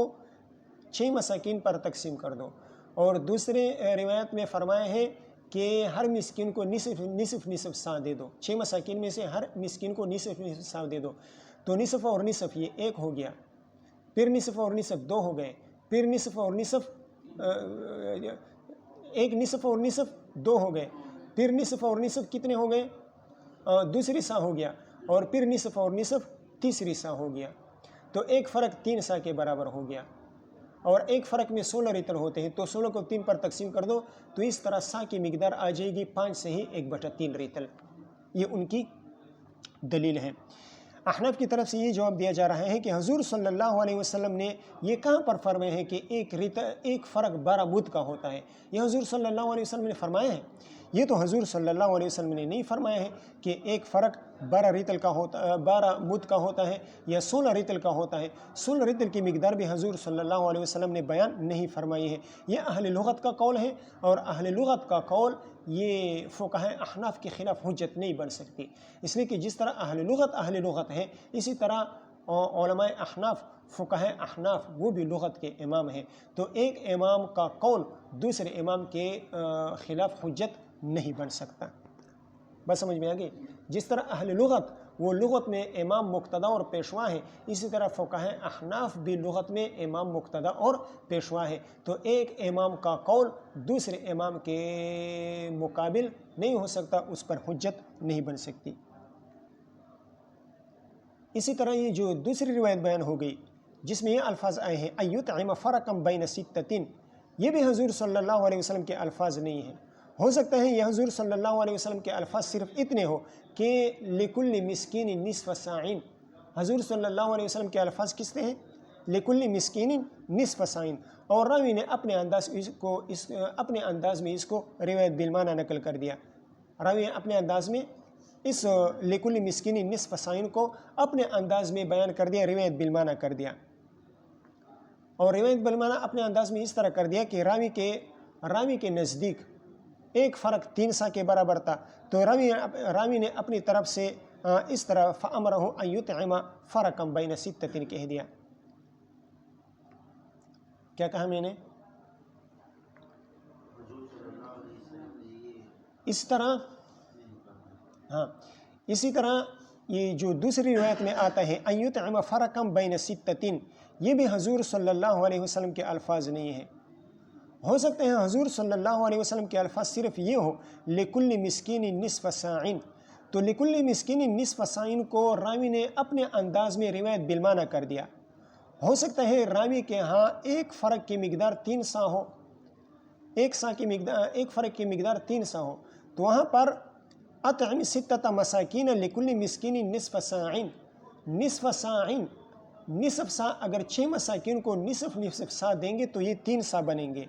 6 مساکین پر تقسیم کر دو، اور دوسرے روایت میں فرمایا ہے کہ ہر مسکین کو نصف سا دے دو، 6 مساکین میں سے ہر مسکین کو نصف سا دے دو، تو نصف اور نصف یہ 1 ہو گیا، پھر نصف اور نصف 2 ہو گئے، پھر نصف اور نصف 1 نصف اور نصف 2 ہو گئے، پھر نصف اور نصف کتنے ہو گئے؟ دوسری سا ہو گیا، اور پھر نصف اور نصف تیسری سا ہو گیا، تو ایک فرق 3 سا کے برابر ہو گیا، اور ایک فرق میں 16 ریتل ہوتے ہیں، تو 16 کو 3 پر تقسیم کر دو، تو اس طرح سا کی مقدار آ جائے گی 5 سے ہی 1/3 ریتل۔ یہ ان کی دلیل ہے۔ احناف کی طرف سے یہ جواب دیا جا رہا ہے کہ حضور صلی اللہ علیہ وسلم نے یہ کہاں پر فرمایا ہے کہ ایک فرق 12 مد کا ہوتا ہے؟ یہ حضور صلی اللہ علیہ وسلم نے فرمایا ہے؟ یہ تو حضور صلی اللہ علیہ وسلم نے نہیں فرمایا ہے کہ ایک فرق 12 مد کا ہوتا ہے یا 16 ریتل کا ہوتا ہے۔ 16 ریتل کی مقدار بھی حضور صلی اللہ علیہ وسلم نے بیان نہیں فرمائی ہے، یہ اہل لغت کا قول ہے، اور اہل لغت کا قول یہ فقہاء احناف کے خلاف حجت نہیں بن سکتی، اس لیے کہ جس طرح اہل لغت ہے، اسی طرح علماء احناف فقہاء احناف وہ بھی لغت کے امام ہیں، تو ایک امام کا قول دوسرے امام کے خلاف حجت نہیں بن سکتا۔ بس سمجھ میں آ گئی؟ جس طرح اہل لغت وہ لغت میں امام مقتدا اور پیشوا ہے، اسی طرح فقہاء احناف بھی لغت میں امام مقتدا اور پیشوا ہے، تو ایک امام کا قول دوسرے امام کے مقابل نہیں ہو سکتا، اس پر حجت نہیں بن سکتی۔ اسی طرح یہ جو دوسری روایت بیان ہو گئی جس میں یہ الفاظ آئے ہیں ایطعم فرقا بین ستۃ، یہ بھی حضور صلی اللہ علیہ وسلم کے الفاظ نہیں ہیں۔ ہو سکتا ہے یہ حضور صلی اللہ علیہ وسلم کے الفاظ صرف اتنے ہو کہ لکل مسکین نصف ساعین، حضور صلی اللہ علیہ وسلم کے الفاظ کس طرح ہیں؟ لکل مسکین نصف ساعین، اور راوی نے اپنے انداز میں اس کو روایت بالمعنی نقل کر دیا، راوی نے اپنے انداز میں اس لکل مسکین نصف ساعین کو اپنے انداز میں بیان کر دیا، روایت بالمعنی کر دیا، اور روایت بالمعنی اپنے انداز میں اس طرح کر دیا کہ راوی کے نزدیک ایک فرق 3 سا کے برابر تھا، تو راوی نے اپنی طرف سے اس طرح فَأَمَرَهُ أَن يُطْعِمَ فَرَقًا بَيْنَ سِتَّةٍ کہہ دیا۔ کیا کہا میں نے؟ اسی طرح یہ جو دوسری روایت میں آتا ہے أَن يُطْعِمَ فَرَقًا بَيْنَ سِتَّةٍ، یہ بھی حضور صلی اللہ علیہ وسلم کے الفاظ نہیں ہیں۔ ہو سکتے ہیں حضور صلی اللہ علیہ وسلم کے الفاظ صرف یہ ہو لکل مسکین نصف ساعین، تو لکل مسکین نصف ساعین کو راوی نے اپنے انداز میں روایت بالمعنی کر دیا۔ ہو سکتا ہے راوی کے ہاں ایک فرق کی مقدار 3 سا ہو، ایک فرق کی مقدار 3 سا ہو، تو وہاں پر اطعم 6 مساکین لکل مسکین نصف ساعین، نصف ساعین، نصف سا اگر 6 مساکین کو نصف سا دیں گے تو یہ 3 سا بنیں گے،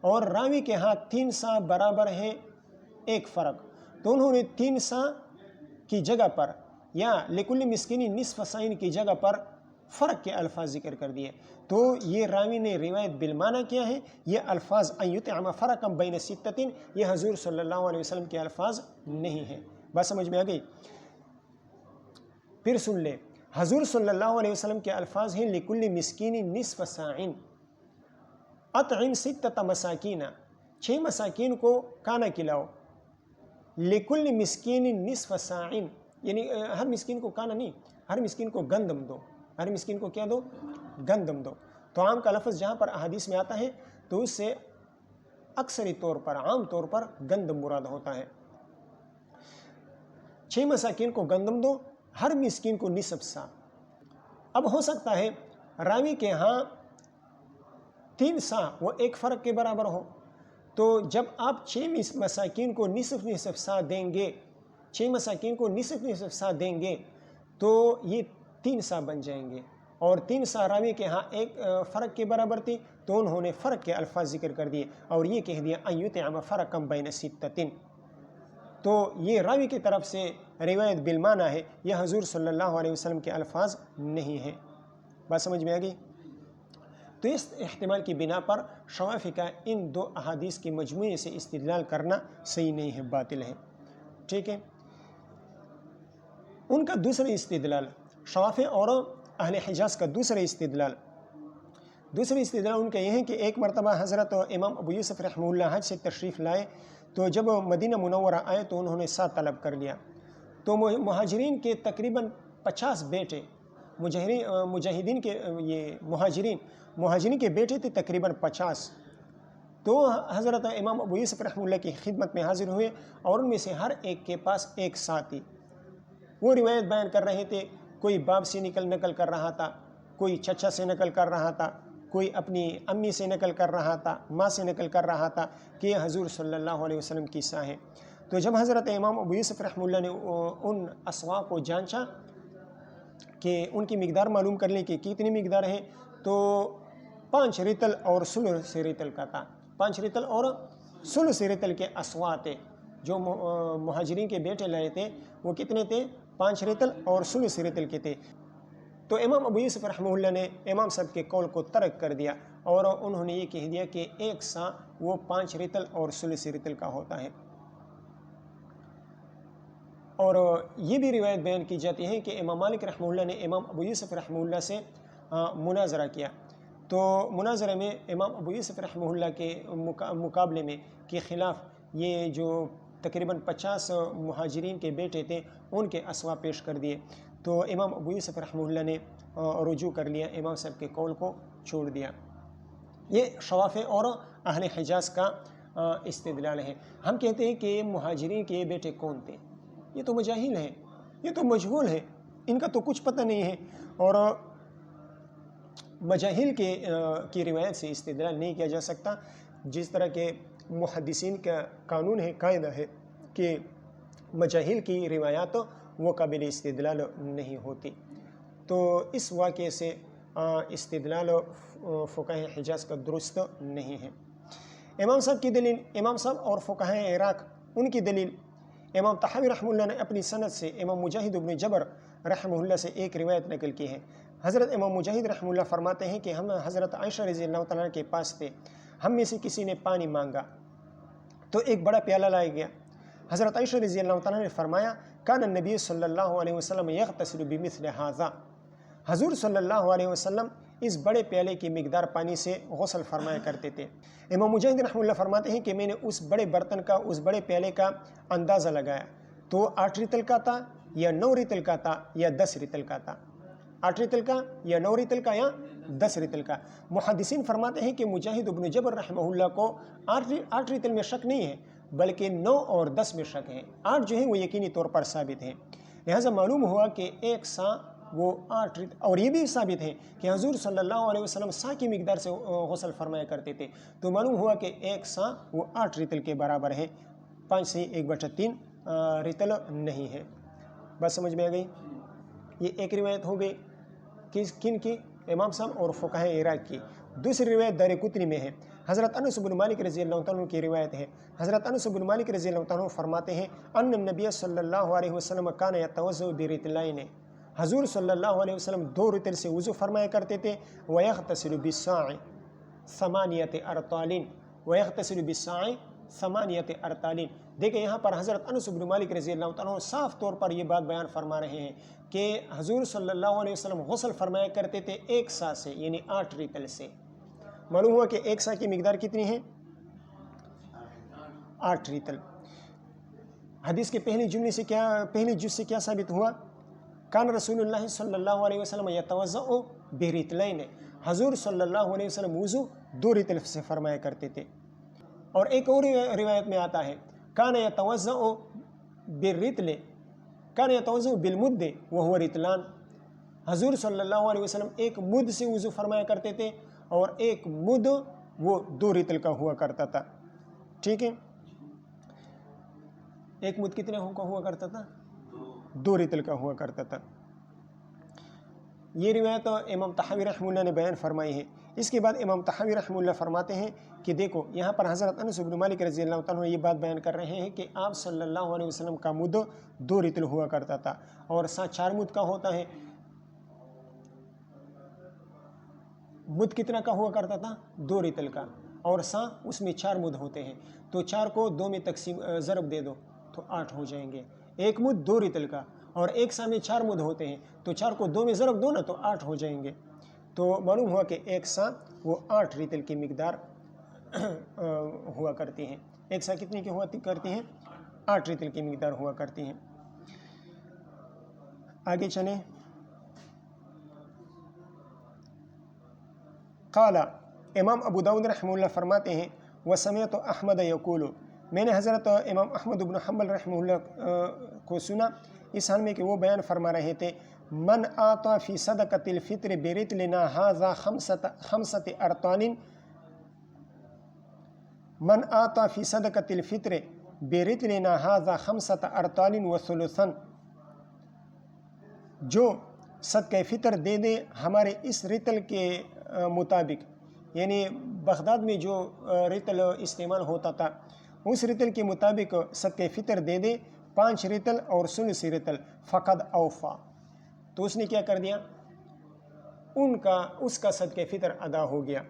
اور راوی کے ہاں 3 سا برابر ہے ایک فرق، تو انہوں نے 3 سا کی جگہ پر یا لکل مسکین نصف ساعین کی جگہ پر فرق کے الفاظ ذکر کر دیے، تو یہ راوی نے روایت بالمعنی کیا ہے، یہ الفاظ أن يطعم فرقا بین ستۃ یہ حضور صلی اللہ علیہ وسلم کے الفاظ نہیں ہیں۔ بات سمجھ میں آ گئی؟ پھر سن لے، حضور صلی اللہ علیہ وسلم کے الفاظ ہیں لکل مسکین نصف ساعین، اطعم 6 مساکین، 6 مساکین کو کھانا کھلاؤ، لکل مسکین نصف ساعین، یعنی ہر مسکین کو کھانا نہیں، ہر مسکین کو گندم دو، ہر مسکین کو کیا دو؟ گندم دو۔ تو عام کا لفظ جہاں پر احادیث میں آتا ہے تو اس سے اکثری طور پر عام طور پر گندم مراد ہوتا ہے۔ 6 مساکین کو گندم دو، ہر مسکین کو نصف سا۔ اب ہو سکتا ہے راوی کے ہاں 3 سا وہ ایک فرق کے برابر ہو، تو جب آپ 6 مساکین کو نصف سا دیں گے، 6 مساکین کو نصف سا دیں گے تو یہ 3 سا بن جائیں گے، اور 3 سا راوی کے ہاں ایک فرق کے برابر تھی، تو انہوں نے فرق کے الفاظ ذکر کر دیے اور یہ کہہ دیا أن يطعم فرقا بین ستۃ۔ تو یہ راوی کی طرف سے روایت بالمعنی ہے، یہ حضور صلی اللہ علیہ وسلم کے الفاظ نہیں ہیں۔ بات سمجھ میں آ گئی؟ تو اس احتمال کی بنا پر شوافی کا ان دو احادیث کے مجموعے سے استدلال کرنا صحیح نہیں ہے، باطل ہے، ٹھیک ہے۔ ان کا دوسرا استدلال، شوافی اور اہل حجاز کا دوسرا استدلال ان کا یہ ہے کہ ایک مرتبہ حضرت امام ابو یوسف رحمہ اللہ حج سے تشریف لائے، تو جب مدینہ منورہ آئے تو انہوں نے ساتھ طلب کر لیا، تو مہاجرین کے تقریباً 50 بیٹے، مہاجرین کے بیٹے تھے تقریباً 50، تو حضرت امام ابو یوسف رحمہ اللہ کی خدمت میں حاضر ہوئے، اور ان میں سے ہر ایک کے پاس ایک ساتھی، وہ روایت بیان کر رہے تھے، کوئی باپ سے نقل کر رہا تھا، کوئی چچا سے نقل کر رہا تھا، کوئی اپنی امی سے نقل کر رہا تھا، ماں سے نقل کر رہا تھا کہ یہ حضور صلی اللہ علیہ وسلم کی قصہ ہے۔ تو جب حضرت امام ابو یوسف رحمہ اللہ نے ان اسوا کو جانچا کہ ان کی مقدار معلوم کر لیں کہ کتنی مقدار ہے، تو 5 رطل اور ثلث رطل کا تھا، 5 رطل اور ثلث رطل کے اسوا تھے جو مہاجرین کے بیٹے لائے تھے، وہ کتنے تھے؟ 5 رطل اور ثلث رطل کے تھے۔ تو امام ابو یوسف رحمہ اللہ نے امام صاحب کے قول کو ترک کر دیا، اور انہوں نے یہ کہہ دیا کہ ایک سا وہ 5 رطل اور ثلث رطل کا ہوتا ہے۔ اور یہ بھی روایت بیان کی جاتی ہے کہ امام مالک رحمہ اللہ نے امام ابو یوسف رحمہ اللہ سے مناظرہ کیا، تو مناظرے میں امام ابو یوسف رحمہ اللہ کے مقابلے میں کے خلاف یہ جو تقریباً 50 مہاجرین کے بیٹے تھے ان کے اسوا پیش کر دیے، تو امام ابو یوسف رحمہ اللہ نے رجوع کر لیا، امام صاحب کے قول کو چھوڑ دیا۔ یہ شوافی اور اہل حجاز کا استدلال ہے۔ ہم کہتے ہیں کہ مہاجرین کے بیٹے کون تھے؟ یہ تو مجاہل ہیں، یہ تو مجہول ہے، ان کا تو کچھ پتہ نہیں ہے، اور مجاہل کی روایت سے استدلال نہیں کیا جا سکتا، جس طرح کہ محدثین کا قانون ہے، قاعدہ ہے کہ مجاہل کی روایات وہ قابل استدلال نہیں ہوتی۔ تو اس واقعے سے استدلال فقہ حجاز کا درست نہیں ہے۔ امام صاحب کی دلیل، امام صاحب اور فقہ عراق ان کی دلیل، امام طحاوی رحمہ اللہ نے اپنی سند سے امام مجاہد بن جبر رحمہ اللہ سے ایک روایت نقل کی ہے۔ حضرت امام مجاہد رحمہ اللہ فرماتے ہیں کہ ہم حضرت عائشہ رضی اللہ تعالیٰ کے پاس تھے، ہم میں سے کسی نے پانی مانگا تو ایک بڑا پیالہ لایا گیا، حضرت عائشہ رضی اللہ تعالیٰ نے فرمایا کان النبی صلی اللہ علیہ وسلم یغتسل بمثل ھذا، حضور صلی اللہ علیہ وسلم اس بڑے پیالے کی مقدار پانی سے غسل فرمایا کرتے تھے۔ امام مجاہد رحمہ اللہ فرماتے ہیں کہ میں نے اس بڑے برتن کا، اس بڑے پیالے کا اندازہ لگایا تو 8 رطل کا تھا یا 9 رطل کا تھا یا 10 رطل کا تھا، 8 رطل کا یا 9 رطل کا یا 10 رطل کا۔ محدثین فرماتے ہیں کہ مجاہد بن جبر رحمہ اللہ کو 8 رطل میں شک نہیں ہے، بلکہ 9 اور 10 میں شک ہے، 8 جو ہیں وہ یقینی طور پر ثابت ہیں۔ لہٰذا معلوم ہوا کہ ایک سا وہ 8 رطل، اور یہ بھی ثابت ہے کہ حضور صلی اللہ علیہ وسلم سا کی مقدار سے غسل فرمایا کرتے تھے، تو معلوم ہوا کہ ایک سا وہ 8 رطل کے برابر ہے، 5 سے 1/3 رطل نہیں ہے۔ بات سمجھ میں آ گئی؟ یہ ایک روایت ہو گئی کن کی؟ امام صاحب اور فقہ عراق کی۔ دوسری روایت دارقطنی میں ہے، حضرت انس بن مالک رضی اللہ عنہ کی روایت ہے۔ حضرت انس بن مالک رضی اللہ عنہ فرماتے ہیں ان النبی صلی اللہ علیہ وسلم کان یتوضأ برطلین، حضور صلی اللہ علیہ وسلم 2 رطل سے وضو فرمایا کرتے تھے، ویغتسل بالصاع 8 ارطال، ویغتسل بالصاع 8 ارطال۔ دیکھیں یہاں پر حضرت انس بن مالک رضی اللہ عنہ صاف طور پر یہ بات بیان فرما رہے ہیں کہ حضور صلی اللہ علیہ وسلم غسل فرمایا کرتے تھے ایک سا سے، یعنی 8 رطل سے۔ معلوم ہوا کہ ایک سا کی مقدار کتنی ہے؟ 8 رطل۔ حدیث کے پہلی جز سے کیا ثابت ہوا؟ کان رسول اللہ صلی اللہ علیہ وسلم یتوضأ برطلین، حضور صلی اللہ علیہ وسلم وضو 2 رطل سے فرمایا کرتے تھے۔ اور ایک اور روایت میں آتا ہے کان یتوضأ بالرطل، کان یتوضأ بالمد وهو رطلان، حضور صلی اللہ علیہ وسلم ایک مد سے وضو فرمایا کرتے تھے، اور ایک مد وہ 2 رطل کا ہوا کرتا تھا، ٹھیک ہے؟ ایک مد کتنے کا ہوا کرتا تھا؟ 2 رطل کا ہوا کرتا تھا۔ یہ روایت امام طحاوی رحمہ اللہ نے بیان فرمائی ہے۔ اس کے بعد امام طحاوی رحمہ اللہ فرماتے ہیں کہ دیکھو یہاں پر حضرت انس بن مالک رضی اللہ تعالیٰ عنہ یہ بات بیان کر رہے ہیں کہ آپ صلی اللہ علیہ وسلم کا مد 2 رطل ہوا کرتا تھا، اور سا 4 مد کا ہوتا ہے۔ مد کتنا کا ہوا کرتا تھا؟ 2 رطل کا، اور سا اس میں 4 مد ہوتے ہیں، تو 4 کو 2 میں تقسیم ضرب دے دو تو 8 ہو جائیں گے۔ ایک مد 2 رطل کا، اور ایک سا میں 4 مد ہوتے ہیں، تو 4 کو 2 میں ضرب دو نا تو 8 ہو جائیں گے۔ تو معلوم ہوا کہ ایک سا وہ 8 رطل کی مقدار ہوا کرتی ہیں۔ ایک سا کتنے کی ہوا کرتی ہیں؟ 8 رطل کی مقدار ہوا کرتی ہیں۔ آگے چلیں۔ قال امام ابو داؤد رحمہ اللہ فرماتے ہیں وسمعت احمد یقول، میں نے حضرت امام احمد بن حنبل رحمہ اللہ کو سنا اس حال میں کہ وہ بیان فرما رہے تھے من آتا فی صدقۃ الفطر برطلنا ھذا خمسۃ ارطال، من آتا فی صدقۃ الفطر برطلنا ھذا خمسۃ ارطال وثلثا، جو صدقہ فطر دے دے ہمارے اس رطل کے مطابق، یعنی بغداد میں جو رطل استعمال ہوتا تھا اس رطل کے مطابق صدقہ فطر دے دے 5 رطل اور ثلث رطل، فقد اوفا، تو اس نے کیا کر دیا؟ اس کا صدقہ فطر ادا ہو گیا۔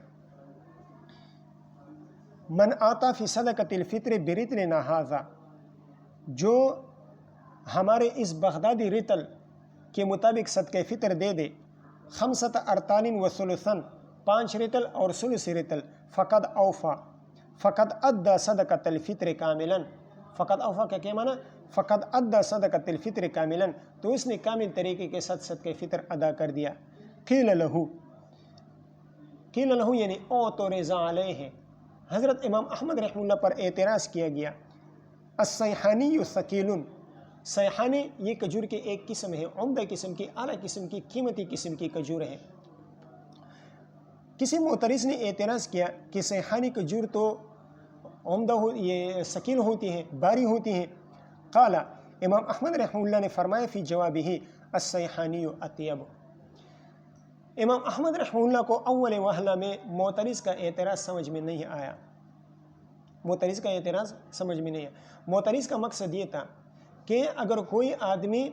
من آتا فی صدقۃ الفطر برطلنا ھذا، جو ہمارے اس بغدادی رطل کے مطابق صدقہ فطر دے دے 5 ارطال وثلثا، 5 رطل اور ثلث رطل، فقد اوفا، فقد ادا صدقۃ الفطر کاملا، فقد اوفا کا کیا معنی؟ فقد ادا صدقۃ الفطر کاملا، تو اس نے کامل طریقے کے ساتھ صدقہ فطر ادا کر دیا۔ قیل لہو یعنی اعترض علیہ، حضرت امام احمد رحمہ اللہ پر اعتراض کیا گیا۔ السیحانی ثقیل، سیحانی یہ کھجور کے ایک قسم ہے، عمدہ قسم کی، اعلیٰ قسم کی، قیمتی قسم کی کھجور ہے۔ کسی معترض نے اعتراض کیا کہ سیحانی کھجور تو عمدہ یہ ثقیل ہوتی ہیں، باری ہوتی ہیں۔ قال امام احمد رحمہ اللہ نے فرمایا فی جوابہ السیحانی اطیب، امام احمد رحمہ اللہ کو اول وہلہ میں معترض کا اعتراض سمجھ میں نہیں آیا، معترض کا اعتراض سمجھ میں نہیں آیا۔ معترض کا مقصد یہ تھا کہ اگر کوئی آدمی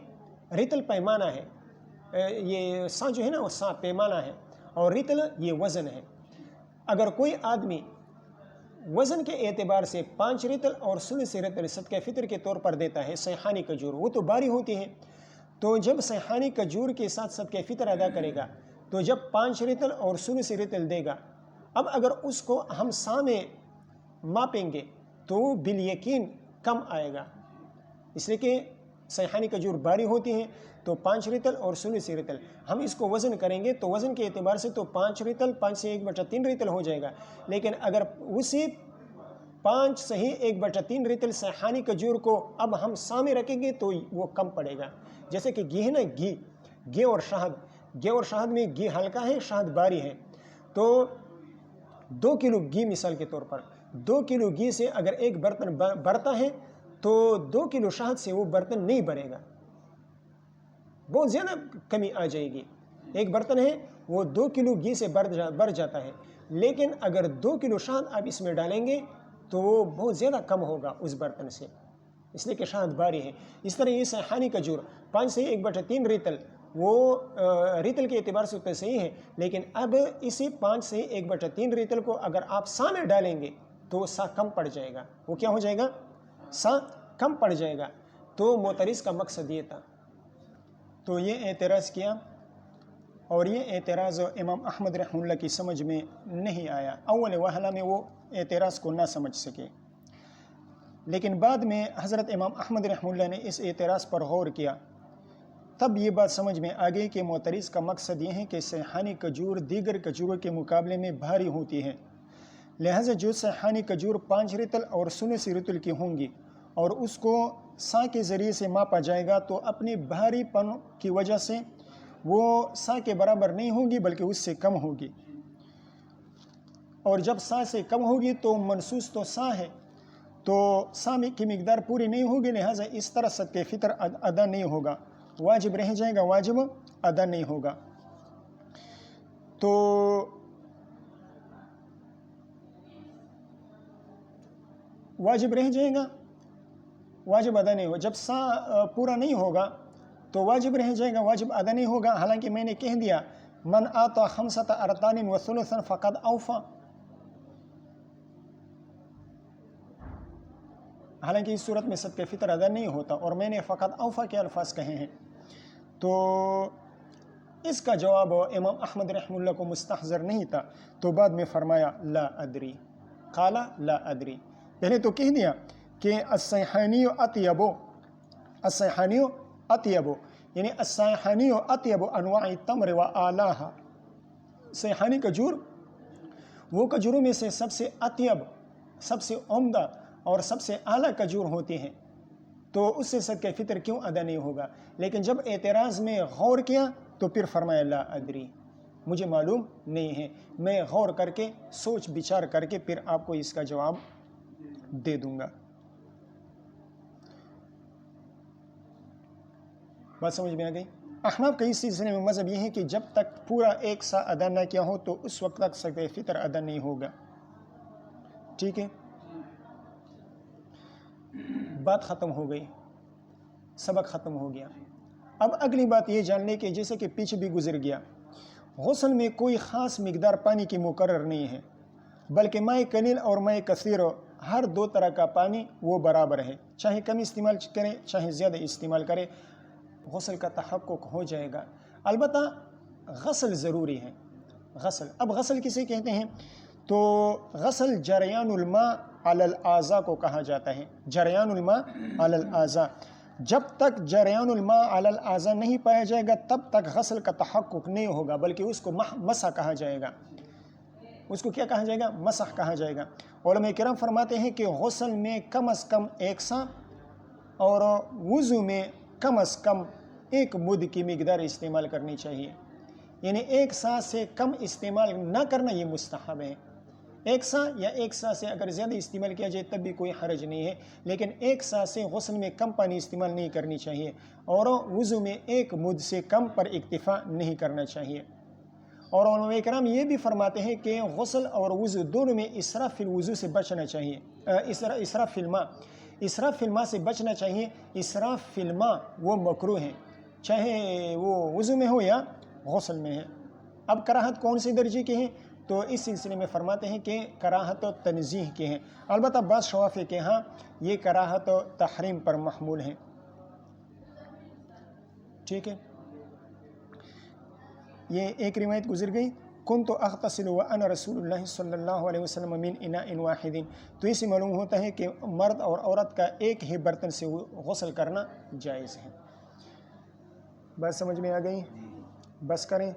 رطل پیمانہ ہے، یہ سا جو ہے نا وہ سا پیمانہ ہے، اور رطل یہ وزن ہے، اگر کوئی آدمی وزن کے اعتبار سے 5 رطل اور ثلث رطل صدقہ فطر کے طور پر دیتا ہے سیحانی کھجور، وہ تو باری ہوتی ہے، تو جب سیحانی کھجور کے ساتھ صدقہ فطر ادا کرے گا تو جب 5 رطل اور ثلث رطل دے گا، اب اگر اس کو ہم سا میں ماپیں گے تو بالیقین کم آئے گا، اس لیے کہ سیحانی کھجور باری ہوتی ہیں، تو 5 رطل اور ثلث رطل ہم اس کو وزن کریں گے تو وزن کے اعتبار سے تو 5 رطل 5 سے 1/3 رطل ہو جائے گا، لیکن اگر اسی 5 صحیح 1/3 رطل سیحانی کھجور کو اب ہم سا میں رکھیں گے تو وہ کم پڑے گا۔ جیسے کہ گھی ہے نا، گھی اور شہد میں گھی ہلکا ہے، شہد باری ہے، تو 2 کلو گھی مثال کے طور پر 2 کلو گھی سے اگر ایک برتن بھرتا ہے تو 2 کلو شہد سے وہ برتن نہیں بھرے گا، بہت زیادہ کمی آ جائے گی۔ ایک برتن ہے وہ 2 کلو گھی سے بھر جاتا ہے، لیکن اگر 2 کلو شہد آپ اس میں ڈالیں گے تو وہ بہت زیادہ کم ہوگا اس برتن سے، اس لیے کہ شہد باری ہے۔ اس طرح یہ سیحانی کھجور 5 سے 1/3 رطل، وہ رطل کے اعتبار سے تو صحیح ہے، لیکن اب اسی 5 سے 1/3 رطل کو اگر آپ سا میں ڈالیں گے تو سا کم پڑ جائے گا، وہ کیا ہو جائے گا؟ سا کم پڑ جائے گا۔ تو معترض کا مقصد یہ تھا، تو یہ اعتراض کیا، اور یہ اعتراض امام احمد رحمہ اللہ کی سمجھ میں نہیں آیا، اول وہلہ میں وہ اعتراض کو نہ سمجھ سکے، لیکن بعد میں حضرت امام احمد رحمہ اللہ نے اس اعتراض پر غور کیا، تب یہ بات سمجھ میں آ گئی کہ معترض کا مقصد یہ ہے کہ سیحانی کھجور دیگر کھجوروں کے مقابلے میں بھاری ہوتی ہے، لہذا جو سیحانی کھجور 5 رطل اور ثلث رطل کی ہوں گی اور اس کو سا کے ذریعے سے ماپا جائے گا تو اپنی بھاری پن کی وجہ سے وہ سا کے برابر نہیں ہوگی بلکہ اس سے کم ہوگی، اور جب سا سے کم ہوگی تو منصوص تو سا ہے، تو سا کی مقدار پوری نہیں ہوگی، لہٰذا اس طرح صدقہ فطر ادا نہیں ہوگا، واجب رہ جائے گا، واجب ادا نہیں ہوگا۔ تو واجب رہ جائے گا، واجب ادا نہیں ہوگا. جب سا پورا نہیں ہوگا تو واجب رہ جائے گا، واجب ادا نہیں ہوگا. حالانکہ میں نے کہہ دیا من آتا خمسۃ ارطان وثلثا فقد اوفا، حالانکہ اس صورت میں صدقہ فطر ادا نہیں ہوتا اور میں نے فقط اوفا کے الفاظ کہے ہیں. تو اس کا جواب امام احمد رحمہ اللہ کو مستحضر نہیں تھا، تو بعد میں فرمایا لا ادری، قال لا ادری. پہلے تو کہہ دیا کہ السیحانی اطیب، السیحانی اطیب، یعنی السیحانی اطیب انواع التمر واعلاها، سیحانی کھجور وہ کھجوروں میں سے سب سے اطیب، سب سے عمدہ اور سب سے اعلیٰ کھجور ہوتے ہیں، تو اس سے صدقہ فطر کیوں ادا نہیں ہوگا؟ لیکن جب اعتراض میں غور کیا تو پھر فرمایا لا ادری، مجھے معلوم نہیں ہے، میں غور کر کے سوچ بچار کر کے پھر آپ کو اس کا جواب دے دوں گا. بات سمجھ میں آ گئی؟ احناف کا اس سلسلے میں مذہب یہ ہے کہ جب تک پورا ایک سا ادا نہ کیا ہو تو اس وقت تک صدقہ فطر ادا نہیں ہوگا. ٹھیک ہے، بات ختم ہو گئی، سبق ختم ہو گیا. اب اگلی بات یہ جاننے کی، جیسے کہ پیچھے بھی گزر گیا، غسل میں کوئی خاص مقدار پانی کی مقرر نہیں ہے، بلکہ ماء قلیل اور ماء کثیر ہر دو طرح کا پانی وہ برابر ہے، چاہے کم استعمال کرے چاہے زیادہ استعمال کرے غسل کا تحقق ہو جائے گا. البتہ غسل ضروری ہے. غسل، اب غسل کسے کہتے ہیں؟ تو غسل جریان الماء علی الاعضاء کو کہا جاتا ہے. جریان الماء علی الاعضاء، جب تک جریان الماء علی الاعضاء نہیں پایا جائے گا تب تک غسل کا تحقق نہیں ہوگا، بلکہ اس کو مسح کہا جائے گا. اس کو کیا کہا جائے گا؟ مسح کہا جائے گا. علماء کرام فرماتے ہیں کہ غسل میں کم از کم ایک سا اور وضو میں کم از کم ایک مد کی مقدار استعمال کرنی چاہیے. یعنی ایک سا سے کم استعمال نہ کرنا یہ مستحب ہے. ایک سا یا ایک سا سے اگر زیادہ استعمال کیا جائے تب بھی کوئی حرج نہیں ہے، لیکن ایک سا سے غسل میں کم پانی استعمال نہیں کرنی چاہیے اور وضو میں ایک مد سے کم پر اکتفا نہیں کرنا چاہیے. اور علماء کرام یہ بھی فرماتے ہیں کہ غسل اور وضو دونوں میں اسراف فی الوضو سے بچنا چاہیے، اسراف فی الماء، اسراف فی الماء سے بچنا چاہیے. اسراف فی الماء وہ مکروہ ہے، چاہے وہ وضو میں ہو یا غسل میں ہے. اب کراہت کون سے درجے کے ہیں؟ تو اس سلسلے میں فرماتے ہیں کہ کراہت و تنزیہ کے ہیں. البتہ بعض شوافی کے ہاں یہ کراہت و تحریم پر محمول ہیں. ٹھیک ہے، یہ ایک روایت گزر گئی، کنت اغتسل وانا رسول اللہ صلی اللہ علیہ وسلم من اناء واحد. تو اس سے معلوم ہوتا ہے کہ مرد اور عورت کا ایک ہی برتن سے غسل کرنا جائز ہے. بات سمجھ میں آ گئی؟ بس کریں.